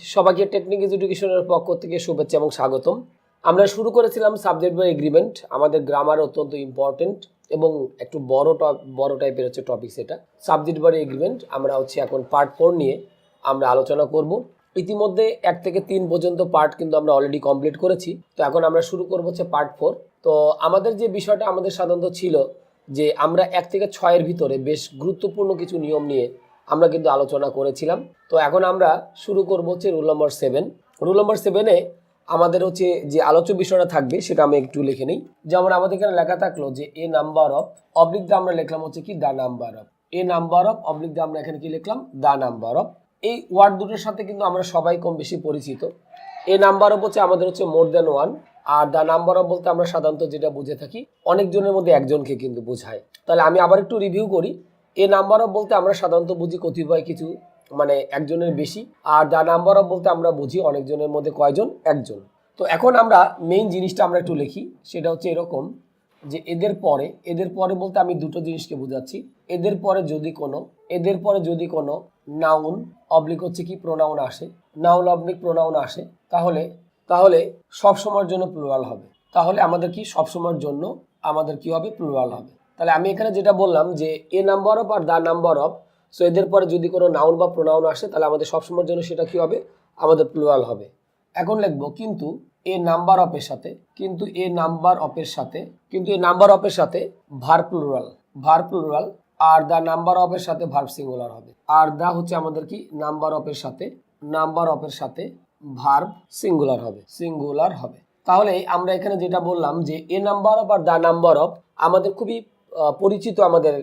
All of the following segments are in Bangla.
সবাইকে টেকনিক এডুকেশনের পক্ষ থেকে শুভেচ্ছা এবং স্বাগতম। আমরা শুরু করেছিলাম সাবজেক্ট বাই এগ্রিমেন্ট। আমাদের গ্রামার অত্যন্ত ইম্পর্টেন্ট এবং একটু বড় টাইপের হচ্ছে টপিক। সেটা সাবজেক্ট বাই এগ্রিমেন্ট আমরা এখন পার্ট 4 নিয়ে আমরা আলোচনা করব। ইতিমধ্যে 1 থেকে 3 পর্যন্ত পার্ট কিন্তু আমরা অলরেডি কমপ্লিট করেছি। তো এখন আমরা শুরু করব হচ্ছে পার্ট 4। তো আমাদের যে বিষয়টা আমাদের সাধারণত ছিল যে আমরা 1 থেকে 6 এর ভিতরে বেশ গুরুত্বপূর্ণ কিছু নিয়ম নিয়ে আমরা কিন্তু আলোচনা করেছিলাম। তো এখন আমরা শুরু করব হচ্ছে রুল নম্বর 7। রুল নম্বর 7-এ আমাদের হচ্ছে যে আলোচ্য বিষয়টা থাকবে সেটা আমি একটু লিখে নিই। যেমন আমাদের এখানে লেখা থাকলো যে এ নাম্বার অফ অবলিক দিয়ে আমরা লিখলাম হচ্ছে কি the number of. A number of oblique দিয়ে আমরা এখানে কি লিখলাম দ্য নাম্বার অফ। এই ওয়ার্ড দুটোর সাথে কিন্তু আমরা সবাই কম বেশি পরিচিত। এ নাম্বার অফ হচ্ছে আমাদের হচ্ছে more than one, R the number of বলতে আমরা সাধারণত যেটা বুঝে থাকি অনেকজনের মধ্যে একজনকে কিন্তু বোঝায়। তাহলে আমি আবার একটু রিভিউ করি। এ নাম্বার অফ বলতে আমরা সাধারণত বুঝি কতিপয় কিছু মানে একজনের বেশি, আর দ্য নাম্বার অফ বলতে আমরা বুঝি অনেকজনের মধ্যে কয়জন, একজন। তো এখন আমরা মেইন জিনিসটা আমরা একটু লিখি, সেটা হচ্ছে এরকম যে এদের পরে বলতে আমি দুটো জিনিসকে বোঝাচ্ছি। এদের পরে যদি কোনো নাউন অবলিক হচ্ছে কি প্রোনাউন আসে, নাউন অবলিক প্রোনাউন আসে, তাহলে সব সময়ের জন্য প্লুরাল হবে। তাহলে আমাদের কি সব সময়ের জন্য আমাদের কি হবে, প্লুরাল হবে। তাহলে আমি এখানে যেটা বললাম যে এ নাম্বার অফ আর দ্য নাম্বার অফ, সো এদের পরে যদি কোনো নাউন বা প্রোনাউন আসে তাহলে আমাদের সবসময়ের জন্য সেটা কি হবে, আমাদের প্লুরাল হবে। এখন লিখবো কিন্তু এ নাম্বার অফের সাথে ভার্ব প্লুরাল আর দ্য নাম্বার অফের সাথে ভার্ব সিঙ্গুলার হবে। আর দা হচ্ছে আমাদের কি নাম্বার অফের সাথে ভার্ব সিঙ্গুলার হবে। তাহলে আমরা এখানে যেটা বললাম যে এ নাম্বার অফ আর দ্য নাম্বার অফ আমাদের খুবই পরিচিত আমাদের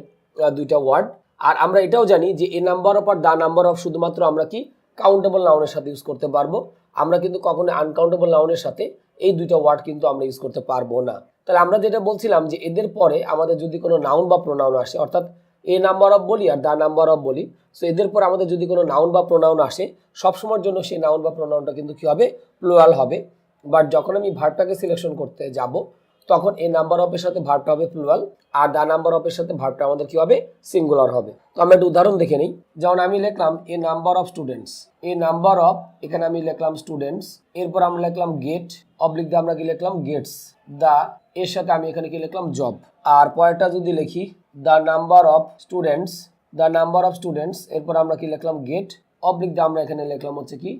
দুইটা ওয়ার্ড। আর আমরা এটাও জানি যে এ নাম্বার অফ আর দ্য নাম্বার অফ শুধুমাত্র আমরা কি কাউন্টেবল নাউনের সাথে ইউজ করতে পারবো। আমরা কিন্তু কখনো আনকাউন্টেবল নাউনের সাথে এই দুইটা ওয়ার্ড কিন্তু আমরা ইউজ করতে পারবো না। তাহলে আমরা যেটা বলছিলাম যে এদের পরে আমাদের যদি কোনো নাউন বা প্রোনাউন আসে, অর্থাৎ এ নাম্বার অফ বলি আর দ্য নাম্বার অফ বলি, সো এদের পর আমাদের যদি কোনো নাউন বা প্রোনাউন আসে সবসময়ের জন্য সেই নাউন বা প্রোনাউনটা কিন্তু কি হবে, প্লুরাল হবে। বাট যখন আমি ভার্বটাকে সিলেকশন করতে যাব তখন এ নাম্বার অফের সাথে ভার্বটা হবে প্লুরাল আর দ্য নাম্বার অফের সাথে ভার্বটা আমাদের কি হবে, সিঙ্গুলার হবে। তো আমরা একটা উদাহরণ দেখে নিই। যেমন আমি লিখলাম এ নাম্বার অফ স্টুডেন্টস, এখানে আমি লিখলাম স্টুডেন্টস, এরপর আমরা লিখলাম গেট অবলিক দিয়ে আমরা কি লিখলাম গেটস, দা এর সাথে আমি এখানে কি লিখলাম জব। আর পরেরটা যদি লিখি দ্য নাম্বার অফ স্টুডেন্টস, এরপর আমরা কি লিখলাম গেট অবলিক দিয়ে আমরা এখানে লিখলাম হচ্ছে কি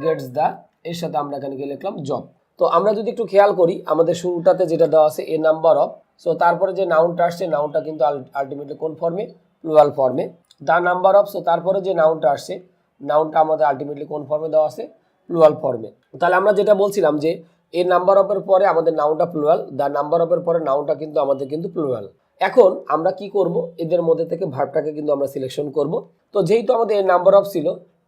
গেটস দা, এর সাথে আমরা এখানে কি লিখলাম জব। তো আমরা যদি একটু খেয়াল করি আমাদের শুরুটাতে যেটা দেওয়া আছে এ নাম্বার অফ, সো তারপরে যে নাউনটা আসছে নাউনটা কিন্তু আলটিমেটলি কোন ফর্মে, প্লুরাল ফর্মে। দ্য নাম্বার অফ, সো তারপরে যে নাউনটা আসছে নাউনটা আমাদের আলটিমেটলি কোন ফর্মে দেওয়া আছে, প্লুরাল ফর্মে। তাহলে আমরা যেটা বলছিলাম যে এ নাম্বার অফের পরে আমাদের নাউনটা প্লুরাল, দ্য নাম্বার অফের পরে নাউনটা কিন্তু আমাদের কিন্তু প্লুরাল। এখন আমরা কি করব, এদের মধ্যে থেকে ভার্বটাকে কিন্তু আমরা সিলেকশন করব। তো যেহেতু আমাদের এ নাম্বার অফ ছিল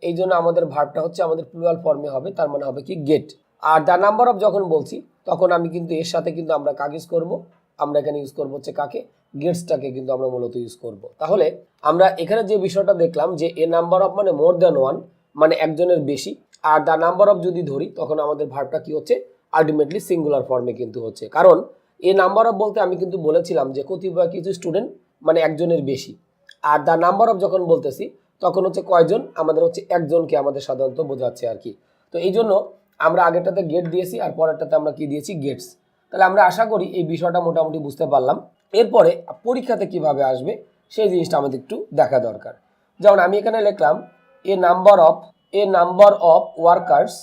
এই জন্য আমাদের ভার্বটা হচ্ছে আমাদের প্লুরাল ফর্মে হবে, তার মানে হবে কি গেট। আর দ্য নাম্বার অফ যখন বলছি তখন আমি কিন্তু এর সাথে কিন্তু আমরা কাকে ইউজ করবো, আমরা এখানে ইউজ করবো হচ্ছে কাকে, গেটসটাকে কিন্তু আমরা মূলত ইউজ করব। তাহলে আমরা এখানে যে বিষয়টা দেখলাম যে এ নাম্বার অফ মানে মোর দ্যান ওয়ান, মানে একজনের বেশি। আর দ্য নাম্বার অফ যদি ধরি তখন আমাদের ভার্বটা কি হচ্ছে, আলটিমেটলি সিঙ্গুলার ফর্মে কিন্তু হচ্ছে। কারণ এ নাম্বার অফ বলতে আমি কিন্তু বলেছিলাম যে কতিপয় কিছু স্টুডেন্ট মানে একজনের বেশি। আর দ্য নাম্বার অফ যখন বলতেছি তখন হচ্ছে কয়জন, আমাদের হচ্ছে একজনকে আমাদের সাধারণত বোঝাচ্ছে আর কি। তো এই জন্য আমরা আগেরটাতে গেট দিয়েছি আর পরেরটাতে আমরা কি দিয়েছি, গেটস। তাহলে আমরা আশা করি এই বিষয়টা মোটামুটি বুঝতে পারলাম। এরপরে পরীক্ষাতে কিভাবে আসবে সেই জিনিসটা আমাদের একটু দেখা দরকার। যেমন আমি এখানে লিখলাম a number of workers,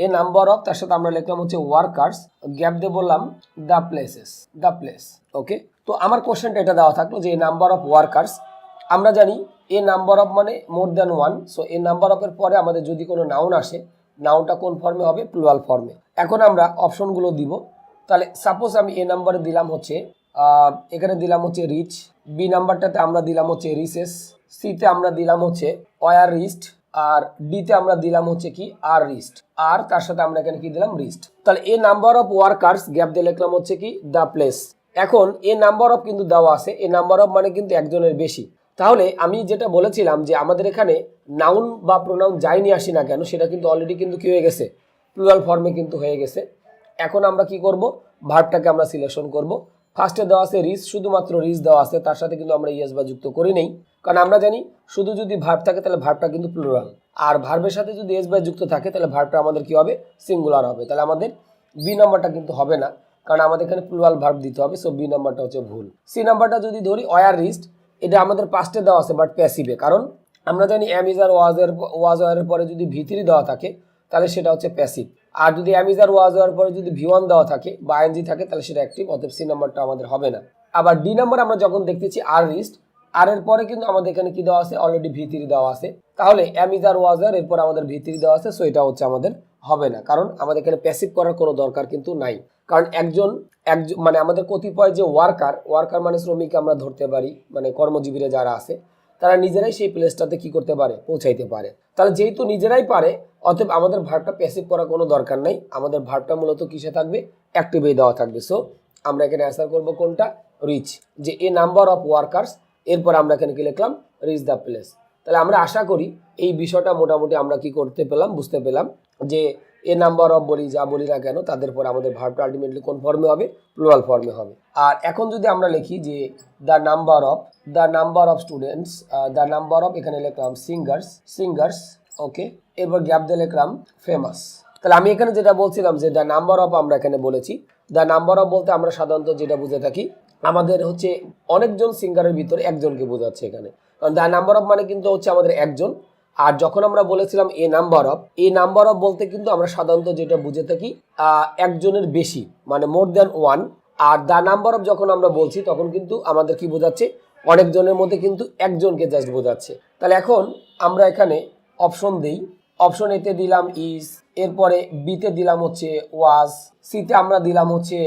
a number of তার সাথে আমরা লিখলাম হচ্ছে ওয়ার্কার্স, গ্যাপ দিয়ে বললাম দ্য প্লেস। ওকে, তো আমার কোশ্চেনটা এটা দেওয়া থাকলো যে এ নাম্বার অফ ওয়ার্কার্স, আমরা জানি এ নাম্বার অফ মানে মোর দ্যান ওয়ান। সো এ নাম্বার অফের পরে আমাদের যদি কোনো নাউন আসে নাউনটা কোন ফর্মে হবে, প্লুরাল ফর্মে। এখন আমরা অপশনগুলো দিব। তাহলে সাপোজ আমি এ নাম্বারে দিলাম হচ্ছে এখানে দিলাম হচ্ছে রিচ, বি নাম্বারটাতে আমরা দিলাম হচ্ছে রিসেস, সিতে আমরা দিলাম হচ্ছে ওয়ার রিস্ট, আর ডিতে আমরা দিলাম হচ্ছে কি আর রিস্ট, আর তার সাথে আমরা এখানে কি দিলাম রিস্ট। তাহলে এ নাম্বার অফ ওয়ার্কার্স গ্যাপ দিয়ে লিখলাম হচ্ছে কি দ্য প্লেস। এখন এ নাম্বার অফ কিন্তু দেওয়া আছে, এ নাম্বার অফ মানে কিন্তু একজনের বেশি। তাহলে আমি যেটা বলেছিলাম যে আমাদের এখানে নাউন বা প্রোনাউন যাই নিয়ে আসি না কেন সেটা কিন্তু অলরেডি কিন্তু কি হয়ে গেছে, প্লুরাল ফর্মে কিন্তু হয়ে গেছে। এখন আমরা কি করব, ভার্বটাকে আমরা সিলেকশন করব। ফার্স্টে দেওয়া আছে রিচ, শুধুমাত্র রিচ দেওয়া আছে, তার সাথে কিন্তু আমরা ইয়েস বা যুক্ত করি নেই, কারণ আমরা জানি শুধু যদি ভার্ব থাকে তাহলে ভার্বটা কিন্তু প্লুরাল। আর ভার্বের সাথে যদি এস বাই যুক্ত থাকে তাহলে ভার্বটা আমাদের কি হবে, সিঙ্গুলার হবে। তাহলে আমাদের বি নাম্বারটা কিন্তু হবে না, কারণ আমাদের এখানে প্লুরাল ভার্ব দিতে হবে। সো বি নাম্বারটা হচ্ছে ভুল। সি নাম্বারটা যদি ধরি ওয়ার রিস্ট, এটা আমাদের পাস্টে দেওয়া আছে বাট প্যাসিভে, কারণ আমরা জানি এম ইজ আর ওয়াজ এর পরে যদি ভি3 দেওয়া থাকে তাহলে সেটা হচ্ছে প্যাসিভ। আর যদি এম ইজ আর ওয়াজ এর পরে যদি ভি1 দেওয়া থাকে বা আইএনজি থাকে তাহলে সেটা অ্যাক্টিভ। অতএব সি নাম্বারটা আমাদের হবে না। আবার ডি নাম্বার আমরা যখন দেখতেছি আর রিস্ট, আর এর পরে কিন্তু আমাদের এখানে কি দেওয়া আছে, অলরেডি ভি3 দেওয়া আছে। তাহলে এম ইজ আর ওয়াজ এরপর আমাদের ভি3 দেওয়া আছে। সো এটা হচ্ছে আমাদের হবে না, কারণ আমাদের এখানে প্যাসিভ করার কোনো দরকার কিন্তু নাই। কারণ একজন মানে আমাদের কতিপয় যে ওয়ার্কার মানে শ্রমিক আমরা ধরতে পারি, মানে কর্মজীবীরা যারা আছে তারা নিজেরাই সেই প্লেসটাতে কি করতে পারে, পৌঁছাইতে পারে। তাহলে যেহেতু নিজেরাই পারে, অতএব আমাদের ভার্বটা প্যাসিভ করার কোনো দরকার নাই। আমাদের ভার্বটা মূলত কিসে থাকবে, অ্যাক্টিভে দেওয়া থাকবে। সো আমরা এখানে অ্যান্সার করবো কোনটা, রিচ, যে এ নাম্বার অফ ওয়ার্কার্স, এরপর আমরা এখানে কি লিখলাম, রিচ দ্য প্লেস। তাহলে আমরা আশা করি এই বিষয়টা মোটামুটি আমরা কি করতে পেলাম, বুঝতে পেলাম যে এ নাম্বার অফ বলি, যা বলি না কেন তাদের পর আমাদের ভার্বটা আলটিমেটলি কোন ফর্মে হবে, প্লুরাল ফর্মে হবে। আর এখন যদি আমরা লিখি যে the number of students, the number of, এখানে লিখলাম সিঙ্গার্স, ওকে, এরপর গ্যাপ দিয়ে লিখলাম ফেমাস। তাহলে আমি এখানে যেটা বলছিলাম যে দ্য নাম্বার অফ আমরা এখানে বলেছি, দ্য নাম্বার অফ বলতে আমরা সাধারণত যেটা বুঝে থাকি, আমাদের হচ্ছে অনেকজন সিঙ্গারের ভিতরে একজনকে বোঝাচ্ছে এখানে। কারণ দ্য নাম্বার অফ মানে কিন্তু হচ্ছে আমাদের একজন। আর যখন আমরা বলেছিলাম এ নাম্বার অফ বলতে কিন্তু আমরা সাধারণত যেটা বুঝে থাকি একজনের বেশি, মানে more than one. R the number of যখন আমরা বলছি তখন কিন্তু আমাদের কি বোঝাচ্ছে, অনেকজনের মধ্যে কিন্তু একজনকে জাস্ট বোঝাচ্ছে। তাহলে এখন আমরা এখানে অপশন দিই, অপশন এতে দিলাম ইজ, এরপরে বিতে দিলাম হচ্ছে ওয়াজ, সিতে আমরা দিলাম হচ্ছে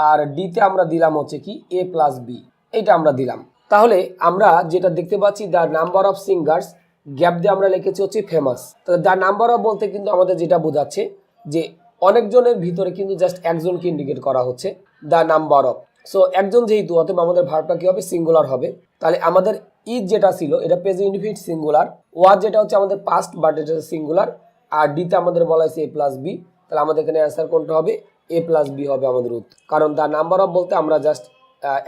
আর ডিতে আমরা দিলাম হচ্ছে কি এ প্লাস বি, এইটা আমরা দিলাম। তাহলে আমরা যেটা দেখতে পাচ্ছি, the number of singers, gap দিয়ে আমরা লিখেছি হচ্ছে ফেমাস। তাহলে দ্য নাম্বার অফ বলতে কিন্তু আমাদের যেটা বোঝাচ্ছে যে অনেকজনের ভিতরে কিন্তু জাস্ট একজনকে ইন্ডিকেট করা হচ্ছে, দ্য নাম্বার অফ। সো একজন যেহেতু, অতএব আমাদের ভার্বটা কি হবে, সিঙ্গুলার হবে। তাহলে আমাদের ইজ যেটা ছিল এটা প্রেজেন্ট ইনডিফিনিট সিঙ্গুলার, ওয়াজ যেটা হচ্ছে আমাদের পাস্ট বাট এটা সিঙ্গুলার, আর ডিতে আমাদের বলা হয়েছে এ প্লাস বি। তাহলে আমাদের এখানে অ্যান্সার কোনটা হবে, এ প্লাস বি হবে আমাদের উত্তর। কারণ দ্য নাম্বার অফ বলতে আমরা জাস্ট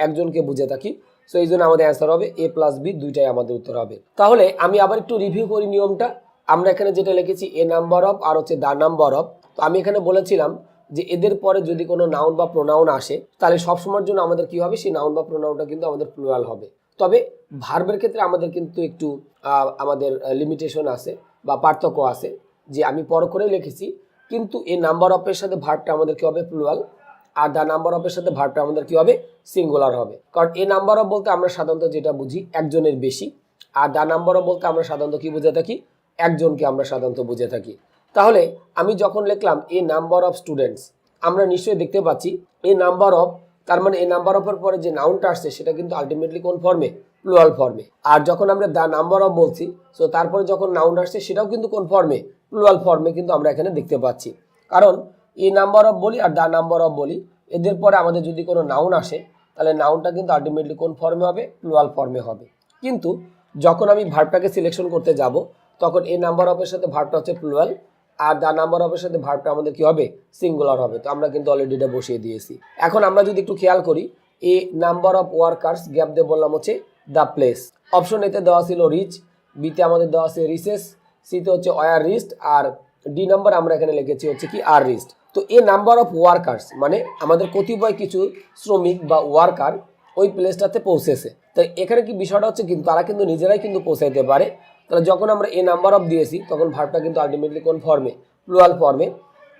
একজনকে বুঝে থাকি। সো এই জন্য আমাদের অ্যান্সার হবে এ প্লাস বি, দুইটাই আমাদের উত্তর হবে। তাহলে আমি আবার একটু রিভিউ করি নিয়মটা। আমরা এখানে যেটা লিখেছি এ নাম্বার অফ আর হচ্ছে দ্য নাম্বার অফ। তো আমি এখানে বলেছিলাম যে এদের পরে যদি কোনো নাউন বা প্রোনাউন আসে তাহলে সবসময়ের জন্য আমাদের কি হবে, সেই নাউন বা প্রোনাউনটা কিন্তু আমাদের প্লুরাল হবে। তবে ভার্বের ক্ষেত্রে আমাদের কিন্তু একটু আমাদের লিমিটেশন আছে বা পার্থক্য আছে, যে আমি পর করে লিখেছি, কিন্তু এই নাম্বার অফের সাথে ভার্বটা আমাদের কি হবে, প্লুরাল। আর দ্য নাম্বার অফের সাথে ভার্বটা আমাদের কি হবে, সিঙ্গুলার হবে। কারণ এ নাম্বার অফ বলতে আমরা সাধারণত যেটা বুঝি একজনের বেশি, আর দ্য নাম্বার অফ বলতে আমরা সাধারণত কি বুঝে থাকি, একজনকে আমরা সাধারণত বুঝে থাকি। তাহলে আমি যখন লিখলাম এ নাম্বার অফ স্টুডেন্টস, আমরা নিশ্চয়ই দেখতে পাচ্ছি এ নাম্বার অফ, তার মানে এ নাম্বার অফের পরে যে নাউনটা আসছে সেটা কিন্তু আলটিমেটলি কোন ফর্মে, প্লুরাল ফর্মে। আর যখন আমরা দ্য নাম্বার অফ বলছি, সো তারপরে যখন নাউন আসছে সেটাও কিন্তু কোন ফর্মে, প্লুরাল ফর্মে কিন্তু আমরা এখানে দেখতে পাচ্ছি। কারণ এ নাম্বার অফ বলি আর দ্য নাম্বার অফ বলি, এদের পরে আমাদের যদি কোনো নাউন আসে তাহলে নাউনটা কিন্তু আলটিমেটলি কোন ফর্মে হবে, প্লুরাল ফর্মে হবে। কিন্তু যখন আমি ভার্বটাকে সিলেকশন করতে যাব তখন এ নাম্বার অফের সাথে ভার্বটা হচ্ছে প্লুরাল, আর দ্য নাম্বার অফের সাথে ভার্বটা আমাদের কি হবে, সিঙ্গুলার হবে। তো আমরা কিন্তু অলরেডি এটা বসিয়ে দিয়েছি। এখন আমরা যদি একটু খেয়াল করি, এ নাম্বার অফ ওয়ার্কার্স, গ্যাপ দিয়ে বললাম হচ্ছে দ্য প্লেস। অপশন এতে দেওয়া ছিল রিচ, বিতে আমাদের দেওয়া আছে রিসেস, সিতে হচ্ছে ওয়ার রিস্ট, আর ডি নাম্বার আমরা এখানে লিখেছি হচ্ছে কি আর রিস্ট। তো এ নাম্বার অফ ওয়ার্কার্স মানে আমাদের কতিপয় কিছু শ্রমিক বা ওয়ার্কার ওই প্লেসটাতে পৌঁছেছে। তো এখানে কি বিষয়টা হচ্ছে, কিন্তু তারা কিন্তু নিজেরাই কিন্তু পৌঁছাইতে পারে। তাহলে যখন আমরা এ নাম্বার অফ দিয়েছি তখন ভার্বটা কিন্তু আলটিমেটলি কোন ফর্মে, প্লুরাল ফর্মে।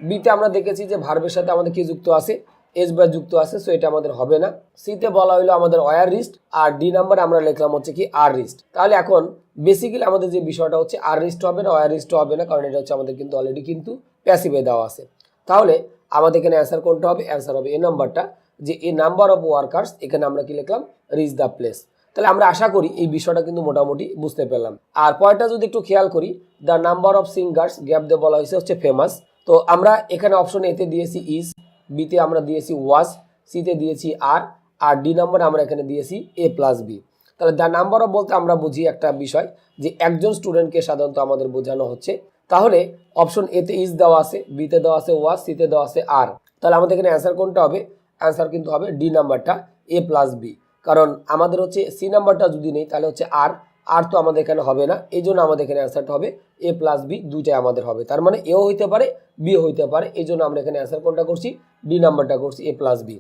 বিতে আমরা দেখেছি যে ভার্বের সাথে আমাদের কি যুক্ত আছে, এস বাই যুক্ত আছে, সো এটা আমাদের হবে না। সিতে বলা হলো আমাদের ওয়ার রিস্ট, আর ডি নাম্বার আমরা লিখলাম হচ্ছে কি আর রিস্ট। তাহলে এখন বেসিক্যালি আমাদের যে বিষয়টা হচ্ছে আর রিস্ট হবে না, ওয়ার রিস্ট হবে না, কারণ এটা হচ্ছে আমাদের কিন্তু অলরেডি কিন্তু প্যাসিভে দেওয়া আছে। তাহলে আমাদের এখানে অ্যান্সার কোনটা হবে, অ্যান্সার হবে এ নাম্বারটা, যে এ নাম্বার অফ ওয়ার্কার্স, এখানে আমরা কি লিখলাম, রিচ দ্য প্লেস। তাহলে আমরা আশা করি এই বিষয়টা কিন্তু মোটামুটি বুঝতে পেলাম। আর পয়েন্টটা যদি একটু খেয়াল করি, the number of singers, gap দিয়ে বলা হয়েছে হচ্ছে ফেমাস। তো আমরা এখানে অপশন এতে দিয়েছি ইজ, বিতে আমরা দিয়েছি ওয়াজ, সিতে দিয়েছি আর ডি নাম্বার আমরা এখানে দিয়েছি এ প্লাস বি। তাহলে দ্য নাম্বার অফ বলতে আমরা বুঝি একটা বিষয় যে একজন স্টুডেন্টকে সাধারণত আমাদের বোঝানো হচ্ছে। তাহলে অপশন এতে ইজ দেওয়া আছে, বিতে দেওয়া আছে ওয়াজ, সিতে দেওয়া আছে আর। তাহলে আমাদের এখানে অ্যান্সার কোনটা হবে, অ্যান্সার কিন্তু হবে ডি নাম্বারটা, এ প্লাস বি। কারণ আমাদের হচ্ছে সি নাম্বারটা যদি নেই তাহলে হচ্ছে আর, আর তো আমাদের এখানে হবে না, এই জন্য আমাদের এখানে অ্যান্সারটা হবে এ প্লাস বি, দুইটাই আমাদের হবে। তার মানে এও হইতে পারে বিও হইতে পারে, এই জন্য আমরা এখানে অ্যান্সার কোনটা করছি, ডি নাম্বারটা করছি, এ প্লাস বি।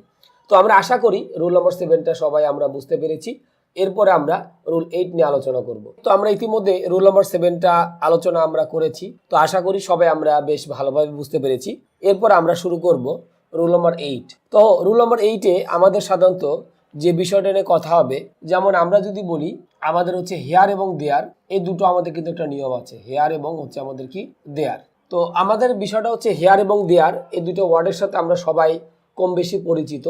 তো আমরা আশা করি রুল নাম্বার 7টা সবাই আমরা বুঝতে পেরেছি। এরপরে আমরা রুল 8 নিয়ে আলোচনা করব। তো আমরা ইতিমধ্যে রুল নাম্বার 7টা আলোচনা আমরা করেছি, তো আশা করি সবাই আমরা বেশ ভালোভাবে বুঝতে পেরেছি। এরপর আমরা শুরু করব রুল নাম্বার 8। তো রুল নাম্বার 8-এ আমাদের সাধারণত যে বিষয়টা নিয়ে কথা হবে, যেমন আমরা যদি বলি আমাদের হচ্ছে হেয়ার এবং দেয়ার, এই দুটো আমাদের কিন্তু একটা নিয়ম আছে, হেয়ার এবং হচ্ছে আমাদের কি দেয়ার। তো আমাদের বিষয়টা হচ্ছে হেয়ার এবং দেয়ার, এই দুটো ওয়ার্ডের সাথে আমরা সবাই কম বেশি পরিচিত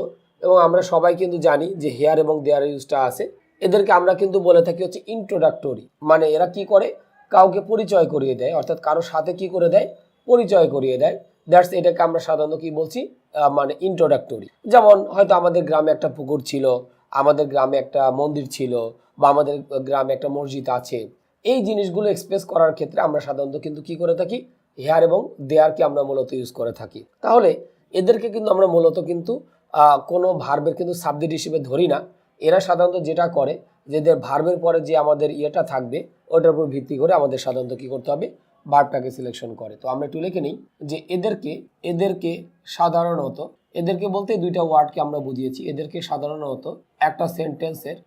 এবং আমরা সবাই কিন্তু জানি যে হেয়ার এবং দেয়ার ইউজটা আছে। এদেরকে আমরা কিন্তু বলে থাকি হচ্ছে ইন্ট্রোডাক্টরি, মানে এরা কি করে, কাউকে পরিচয় করিয়ে দেয়, অর্থাৎ কারোর সাথে কি করে দেয়, পরিচয় করিয়ে দেয়। দ্যাটস এটাকে আমরা সাধারণত কি বলছি, মানে ইন্ট্রোডাক্টরি। যেমন হয়তো আমাদের গ্রামে একটা পুকুর ছিল, আমাদের গ্রামে একটা মন্দির ছিল, বা আমাদের গ্রামে একটা মসজিদ আছে। এই জিনিসগুলো এক্সপ্রেস করার ক্ষেত্রে আমরা সাধারণত কিন্তু কি করে থাকি, হেয়ার এবং দেয়ারকে আমরা মূলত ইউজ করে থাকি। তাহলে এদেরকে কিন্তু আমরা মূলত কিন্তু কোনো ভার্বের কিন্তু সাবজেক্ট হিসেবে ধরি না। এরা সাধারণত যেটা করে, যে এদের ভার্বের পরে যে আমাদের ইয়েটা থাকবে ওটার উপর ভিত্তি করে আমাদের সাধারণত কি করতে হবে, ভার্বটাকে সিলেকশন করে। তো আমরা একটু লিখে নিই যে এদেরকে সাধারণত, এদেরকে বলতে দুইটা ওয়ার্ডকে আমরা বুঝিয়েছি, এদেরকে সাধারণত একটা সেন্টেন্সের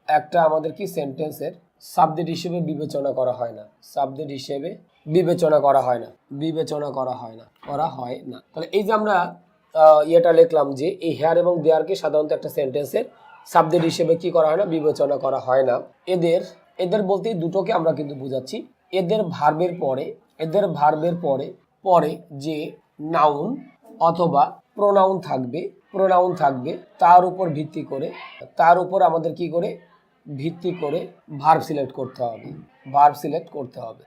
আমাদের কি সেন্টেন্সের সাবজেক্ট হিসেবে বিবেচনা করা হয় না, সাবজেক্ট হিসেবে বিবেচনা করা হয় না, তাহলে এই যে আমরা ইয়েটা লিখলাম যে এই হেয়ার এবং দেয়ারকে সাধারণত একটা সেন্টেন্সের সাবজেক্ট হিসেবে কি করা হয় না, বিবেচনা করা হয় না। এদের বলতে দুটোকে আমরা কিন্তু বুঝাচ্ছি। এদের ভার্বের পরে যে নাউন অথবা প্রোনাউন থাকবে তার উপর আমাদের কি করে ভিত্তি করে ভার্ব সিলেক্ট করতে হবে।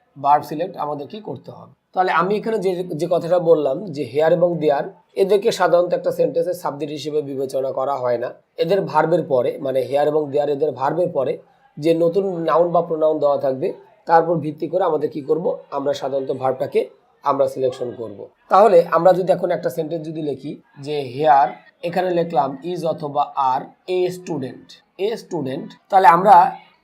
তাহলে আমি এখানে যে কথাটা বললাম যে হেয়ার এবং দেয়ার, এদেরকে সাধারণত একটা সেন্টেন্সের সাবজেক্ট হিসেবে বিবেচনা করা হয় না। এদের ভার্বের পরে, মানে হেয়ার এবং দেয়ার এদের ভার্বের পরে যে নতুন নাউন বা প্রোনাউন দেওয়া থাকবে তার উপর ভিত্তি করে আমাদের কি করব, আমরা সাধারণত ভার্বটাকে আমরা সিলেকশন করব। তাহলে আমরা যদি এখন একটা সেন্টেন্স যদি লিখি যে হেয়ার, এখানে লিখলাম ইজ অথবা আর এ স্টুডেন্ট, তাহলে আমরা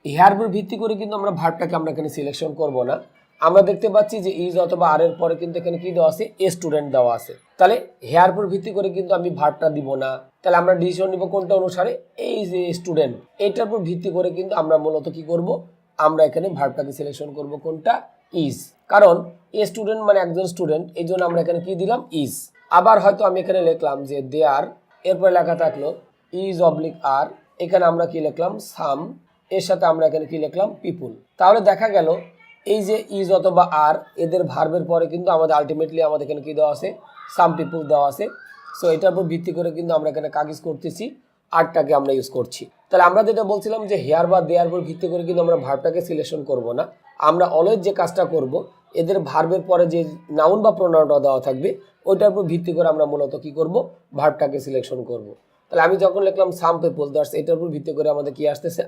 হেয়ার উপর ভিত্তি করে কিন্তু আমরা ভার্বটাকে আমরা এখানে সিলেকশন করব না। আমরা দেখতে পাচ্ছি যে ইজ অথবা আর এর পরে কিন্তু এখানে কি দেওয়া আছে, এ স্টুডেন্ট দেওয়া আছে। তাহলে হেয়ার উপর ভিত্তি করে কিন্তু আমি ভার্বটা দিব না। তাহলে আমরা ডিসিশন নিব কোনটা অনুসারে, এই যে স্টুডেন্ট, এটার উপর ভিত্তি করে কিন্তু আমরা মূলত কি করব, আমরা এখানে ভার্বটাকে সিলেকশন করব কোনটা, ইজ। কারণ এ স্টুডেন্ট মানে একজন স্টুডেন্ট, এই জন্য আমরা এখানে কি দিলাম, ইজ। আবার হয়তো আমি এখানে লিখলাম যে দেয়ার, এরপরে লেখা থাকলো ইজ অবলিক আর, এখানে আমরা কি লিখলাম সাম, এর সাথে আমরা এখানে কি লিখলাম পিপুল। তাহলে দেখা গেল এই যে ইজ অথবা আর এদের ভার্বের পরে কিন্তু আমাদের আলটিমেটলি আমাদের এখানে কি দেওয়া আছে, সাম পিপুল দেওয়া আছে। সো এটার উপর ভিত্তি করে কিন্তু আমরা এখানে কাগজ করতেছি, আরটাকে আমরা ইউজ করছি। তাহলে আমরা যেটা বলছিলাম যে হেয়ার বা দেয়ার উপর ভিত্তি করে কিন্তু আমরা ভার্বটাকে সিলেকশন করব না। আমরা অলওয়েজ যে কাজটা করব, এদের ভার্বের পরে যে নাউন বা প্রোনাউনটা দেওয়া থাকবে ওইটার উপর ভিত্তি করে আমরা মূলত কি করব, ভার্বটাকে সিলেকশন করব। তাহলে আমি যখন লিখলাম সাম পিপল, দ্যাটস এটার উপর ভিত্তি করে আমাদের কি আসতেছে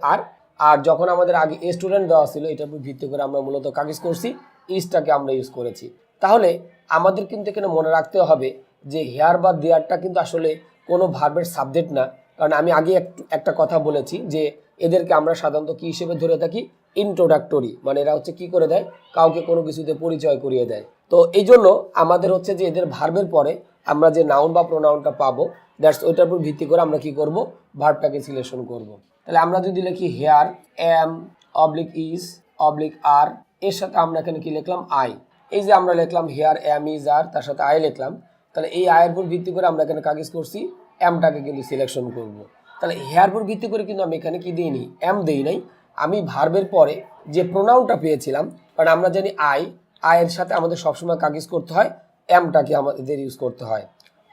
আর যখন আমাদের আগে এ স্টুডেন্ট দেওয়া ছিল এটার উপর ভিত্তি করে আমরা মূলত কাগজ করছি, ইজটাকে আমরা ইউজ করেছি। তাহলে আমাদের কিন্তু এখানে মনে রাখতে হবে যে হেয়ার বা দেয়ারটা কিন্তু আসলে কোনো ভার্বের সাবজেক্ট না। কারণ আমি আগে একটা কথা বলেছি যে এদেরকে আমরা সাধারণত কি হিসেবে ধরে থাকি, ইন্ট্রোডাক্টরি, মানে এরা হচ্ছে কি করে দেয়, কাউকে কোনো কিছুতে পরিচয় করিয়ে দেয়। তো এই জন্য আমাদের হচ্ছে যে এদের ভার্বের পরে আমরা যে নাউন বা প্রোনাউনটা পাবো, দ্যাটস ওইটার উপর ভিত্তি করে আমরা কি করব, ভার্বটাকে সিলেকশন করব। তাহলে আমরা যদি লিখি here am oblique is oblique are, এর সাথে আমরা এখানে কি লিখলাম, আই। এই যে আমরা লিখলাম হেয়ার এম ইজ আর, তার সাথে আই লিখলাম। তাহলে এই আয়ের উপর ভিত্তি করে আমরা এখানে কাগজ করছি, এমটাকে কিন্তু সিলেকশন করব। তাহলে হেয়ার উপর ভিত্তি করে কিন্তু আমি এখানে কি দিইনি, এম দেই নাই, আমি ভার্বের পরে যে প্রোনাউনটা পেয়েছিলাম, কারণ আমরা জানি আয়ের সাথে আমাদের সবসময় কাগজ করতে হয়, এমটাকে আমাদের ইউজ করতে হয়।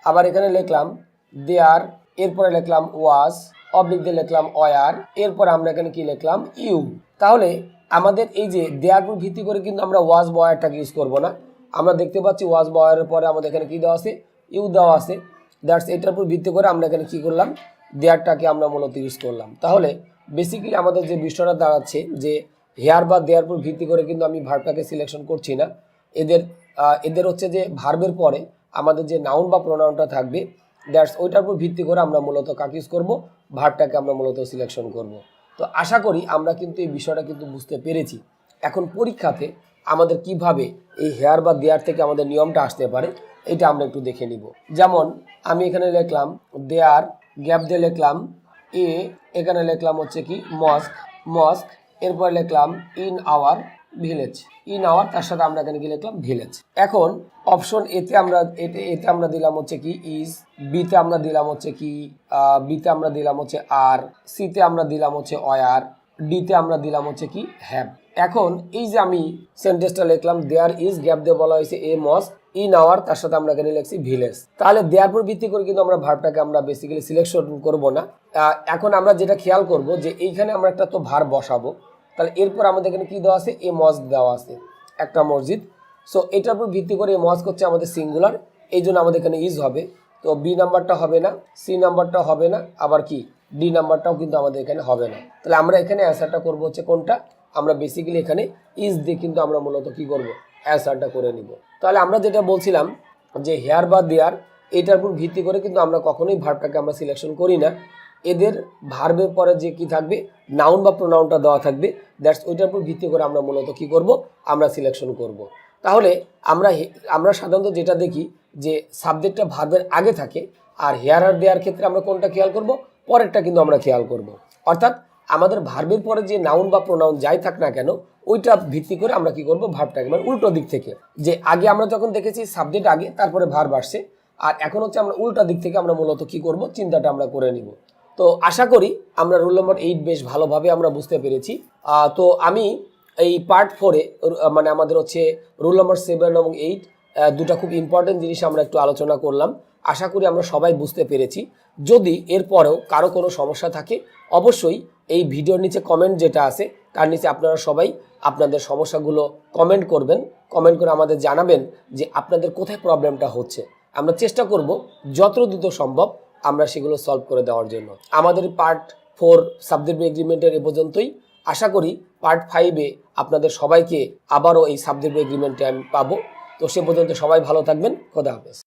আবার এখানে লিখলাম দেয়ার, এরপরে লিখলাম ওয়াজ, অবলিক দিয়ে লিখলাম ওয়ার, এরপর আমরা এখানে কি লিখলাম, ইউ। তাহলে আমাদের এই যে দেয়ার উপর ভিত্তি করে কিন্তু আমরা ওয়াজ বা ওয়ারটাকে ইউজ করব না। আমরা দেখতে পাচ্ছি ওয়াজ বা ওয়ারের পরে আমাদের এখানে কি দেওয়া আছে, ইউ দেওয়া আছে। দ্যাটস এটার উপর ভিত্তি করে আমরা এখানে কি করলাম, দেয়ারটাকে আমরা মূলত ইউজ করলাম। তাহলে বেসিক্যালি আমাদের যে বিষয়টা দাঁড়াচ্ছে যে হেয়ার বা দেয়ার উপর ভিত্তি করে কিন্তু আমি ভার্বটাকে সিলেকশন করছি না। এদের হচ্ছে যে ভার্বের পরে আমাদের যে নাউন বা প্রোনাউনটা থাকবে, দ্যাটস ওইটার উপর ভিত্তি করে আমরা মূলত কাকে ইউজ করব, ভার্বটাকে আমরা মূলত সিলেকশন করব। তো আশা করি আমরা কিন্তু এই বিষয়টা কিন্তু বুঝতে পেরেছি। এখন পরীক্ষাতে আমাদের কিভাবে এই হেয়ার বা দেয়ার থেকে আমাদের নিয়মটা আসতে পারে এটা আমরা একটু দেখে নিব। যেমন আমি এখানে লিখলাম দেয়ার, গ্যাপ দিয়ে লিখলাম এ, এখানে লিখলাম হচ্ছে কি মস্ক, এরপর লিখলাম in our village, in our তার সাথে আমরা এখানে কি লিখলাম ভিলেজ। এখন অপশন এতে আমরা দিলাম হচ্ছে কি ইজ, বিতে আমরা দিলাম হচ্ছে কি বিতে আমরা দিলাম হচ্ছে আর, সিতে আমরা দিলাম হচ্ছে ওয়ার, ডিতে আমরা দিলাম হচ্ছে কি হ্যাভ। এখন এই যে আমি সেন্টেন্সটা লিখলাম দেয়ার ইজ, গ্যাপ দিয়ে বলা হয়েছে এ মস্ক, ইন আওয়ার তার সাথে আমরা এখানে লিখছি ভিলেজ। তাহলে দেয়ার পর ভিত্তি করে কিন্তু আমরা ভার্বটাকে আমরা বেসিক্যালি সিলেকশন করব না। এখন আমরা যেটা খেয়াল করব যে এইখানে আমরা একটা তো ভার্ব বসাবো, তাহলে এরপর আমাদের এখানে কি দেওয়া আছে এ মস্ক দেওয়া আছে, একটা মসজিদ। সো এটার উপর ভিত্তি করে মস্ক হচ্ছে আমাদের সিঙ্গুলার, এই জন্য আমাদের এখানে ইজ হবে। তো বি নাম্বারটা হবে না, সি নাম্বারটা হবে না, আবার কি ডি নাম্বারটাও কিন্তু আমাদের এখানে হবে না। তাহলে আমরা এখানে অ্যান্সারটা করব হচ্ছে কোনটা, আমরা বেসিক্যালি এখানে ইজ দিয়ে কিন্তু আমরা মূলত কি করব অ্যান্সারটা করে নিব। তাহলে আমরা যেটা বলছিলাম যে হেয়ার বা দেয়ার এটার উপর ভিত্তি করে কিন্তু আমরা কখনোই ভার্বটাকে আমরা সিলেকশন করি না। এদের ভার্বের পরে যে কি থাকবে নাউন বা প্রোনাউনটা দেওয়া থাকবে, দ্যাটস ওইটার উপর ভিত্তি করে আমরা মূলত কি করব আমরা সিলেকশন করব। তাহলে আমরা সাধারণত যেটা দেখি যে সাবজেক্টটা ভার্বের আগে থাকে, আর হেয়ার আর দেয়ার ক্ষেত্রে আমরা কোনটা খেয়াল করব, পরেরটা কিন্তু আমরা খেয়াল করব। অর্থাৎ আমাদের ভার্বের পরে যে নাউন বা প্রোনাউন যাই থাক না কেন ওইটা ভিত্তি করে আমরা কি করব ভার্বটাকে, মানে উল্টো দিক থেকে, যে আগে আমরা যখন দেখেছি সাবজেক্ট আগে তারপরে ভার্ব আসছে, আর এখন হচ্ছে আমরা উল্টা দিক থেকে আমরা মূলত কি করব চিন্তাটা আমরা করে নিব। তো আশা করি আমরা রুল নম্বর 8 বেশ ভালোভাবে আমরা বুঝতে পেরেছি। তো আমি এই পার্ট 4-এ মানে আমাদের হচ্ছে রুল নম্বর 7 এবং 8 দুটা খুব ইম্পর্টেন্ট জিনিস আমরা একটু আলোচনা করলাম। আশা করি আমরা সবাই বুঝতে পেরেছি। যদি এরপরেও কারো কোনো সমস্যা থাকে অবশ্যই এই ভিডিওর নিচে কমেন্ট যেটা আছে তার নিচে আপনারা সবাই আপনাদের সমস্যাগুলো কমেন্ট করবেন, কমেন্ট করে আমাদের জানাবেন যে আপনাদের কোথায় প্রবলেমটা হচ্ছে। আমরা চেষ্টা করব যত দ্রুত সম্ভব আমরা সেগুলো সলভ করে দেওয়ার জন্য। আমাদের পার্ট 4 সাবজেক্ট এগ্রিমেন্টের এ পর্যন্তই। আশা করি পার্ট 5-এ আপনাদের সবাইকে আবারও এই সাবজেক্ট এগ্রিমেন্টে আমি পাবো। তো সে পর্যন্ত সবাই ভালো থাকবেন। খোদা হাফেজ।